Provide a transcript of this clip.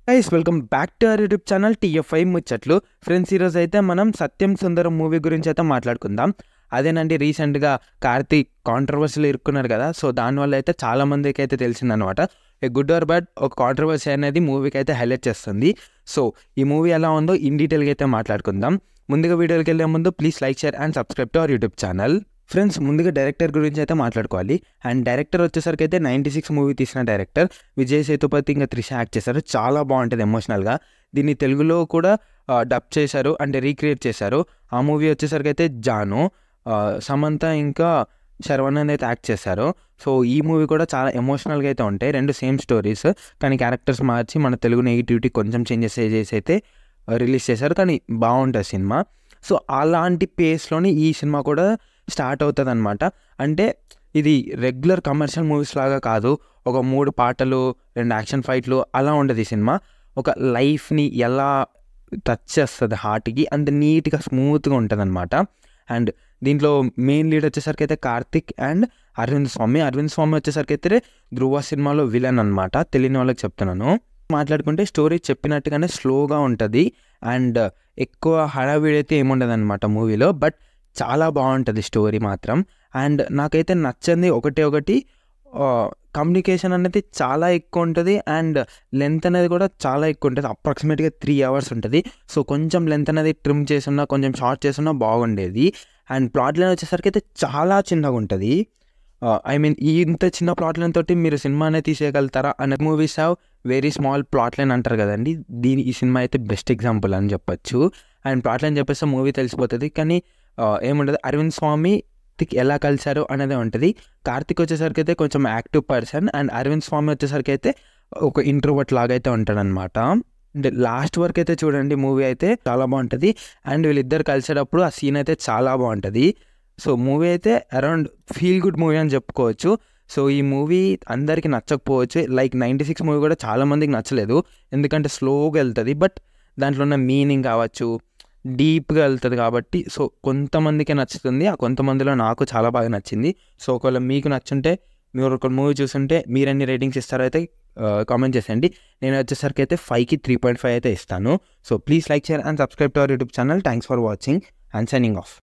Guys welcome back to our YouTube channel TFI ముచ్చట్లు. Friends, ఈరోజు అయితే మనం సత్యం సుందరం మూవీ గురించి అయితే మాట్లాడుకుందాం. అదేనండి, రీసెంట్గా కార్తీక్ కాంట్రవర్సీలో ఇరుక్కున్నారు కదా. సో దానివల్ల అయితే చాలా మందికి అయితే తెలిసిందనమాట. ఏ గుడ్ ఆర్ బ్యాడ్ ఒక కాంట్రవర్సీ అనేది మూవీకి అయితే హైలైట్ చేస్తుంది. సో ఈ మూవీ ఎలా ఉందో ఇన్ డీటెయిల్గా అయితే మాట్లాడుకుందాం. ముందుగా వీడియోకి వెళ్ళే ముందు please like, share and subscribe to our YouTube channel. Friends, ముందుగా డైరెక్టర్ గురించి అయితే మాట్లాడుకోవాలి. అండ్ డైరెక్టర్ వచ్చేసరికి అయితే 96 మూవీ తీసిన డైరెక్టర్ విజయ్ సేతుపతి, ఇంకా త్రిష యాక్ట్ చేశారు. చాలా బాగుంటుంది ఎమోషనల్గా. దీన్ని తెలుగులో కూడా డబ్ చేశారు, అంటే రీక్రియేట్ చేశారు. ఆ మూవీ వచ్చేసరికి అయితే జాను, సమంత ఇంకా శర్వానంద్ అయితే యాక్ట్ చేశారు. సో ఈ మూవీ కూడా చాలా ఎమోషనల్గా అయితే ఉంటాయి. రెండు సేమ్ స్టోరీస్, కానీ క్యారెక్టర్స్ మార్చి మన తెలుగు నెగిటివిటీ కొంచెం చేంజెస్ చేసి అయితే రిలీజ్ చేశారు. కానీ బాగుంటుంది సినిమా. సో అలాంటి పేస్లోని ఈ సినిమా కూడా స్టార్ట్ అవుతుంది అనమాట. అంటే ఇది రెగ్యులర్ కమర్షియల్ మూవీస్ లాగా కాదు. ఒక 3 పాటలు, 2 యాక్షన్ ఫైట్లు అలా ఉండదు ఈ సినిమా. ఒక లైఫ్ని ఎలా టచ్ చేస్తుంది హార్ట్కి, అంత నీట్గా స్మూత్గా ఉంటుంది అనమాట. అండ్ దీంట్లో మెయిన్ లీడ్ వచ్చేసరికి అయితే కార్తిక్ అండ్ అరవింద్ స్వామి వచ్చేసరికి అయితే ధ్రువ సినిమాలో విలన్ అనమాట. తెలియని వాళ్ళకి చెప్తున్నాను. మాట్లాడుకుంటే స్టోరీ చెప్పినట్టుగానే స్లోగా ఉంటుంది అండ్ ఎక్కువ హడావిడి అయితే ఏముండదు అనమాట మూవీలో. బట్ చాలా బాగుంటుంది స్టోరీ మాత్రం. అండ్ నాకైతే నచ్చింది ఒకటి కమ్యూనికేషన్ అనేది చాలా ఎక్కువ ఉంటుంది. అండ్ లెంత్ అనేది కూడా చాలా ఎక్కువ ఉంటుంది. అప్రాక్సిమేట్గా 3 hours ఉంటుంది. సో కొంచెం లెంత్ అనేది ట్రిమ్ చేసున్నా, కొంచెం షార్ట్ చేసున్నా బాగుండేది. అండ్ ప్లాట్ లైన్ వచ్చేసరికి అయితే చాలా చిన్నగా ఉంటుంది. ఐ మీన్ ఇంత చిన్న ప్లాట్ లైన్ తోటి మీరు సినిమానే తీసేయగలుగుతారా అనే movies have very small plot line అంటారు కదండి. ఈ సినిమా అయితే బెస్ట్ ఎగ్జాంపుల్ అని చెప్పొచ్చు. అండ్ ప్లాట్ లైన్ చెప్పేస్తే మూవీ తెలిసిపోతుంది. కానీ ఏముండదు. అరవింద్ స్వామి ఎలా కలిశారు అనేది ఉంటుంది. కార్తిక్ వచ్చేసరికి అయితే కొంచెం యాక్టివ్ పర్సన్ అండ్ అరవింద్ స్వామి వచ్చేసరికి అయితే ఒక ఇంట్రోవర్ట్ లాగా అయితే ఉంటాడు అనమాట. అండ్ లాస్ట్ వరకు అయితే చూడండి, మూవీ అయితే చాలా బాగుంటుంది. అండ్ వీళ్ళిద్దరు కలిసేటప్పుడు ఆ సీన్ అయితే చాలా బాగుంటుంది. సో మూవీ అయితే అరౌండ్ ఫీల్ గుడ్ మూవీ అని చెప్పుకోవచ్చు. సో ఈ మూవీ అందరికీ నచ్చకపోవచ్చు. లైక్ 96 మూవీ కూడా చాలామందికి నచ్చలేదు, ఎందుకంటే స్లోగా వెళ్తుంది. బట్ దాంట్లో ఉన్న మీనింగ్ కావచ్చు, డీప్గా వెళ్తుంది కాబట్టి సో కొంతమందికే నచ్చుతుంది. ఆ కొంతమందిలో నాకు చాలా బాగా నచ్చింది. సో ఒకవేళ మీకు నచ్చుంటే, మీరు ఒక మూవీ చూస్తుంటే మీరు ఎన్ని రేటింగ్స్ ఇస్తారో అయితే కామెంట్ చేసేయండి. నేను వచ్చేసరికి అయితే 5కి 3.5 అయితే ఇస్తాను. So please like, share and subscribe to our YouTube channel. Thanks for watching and signing off.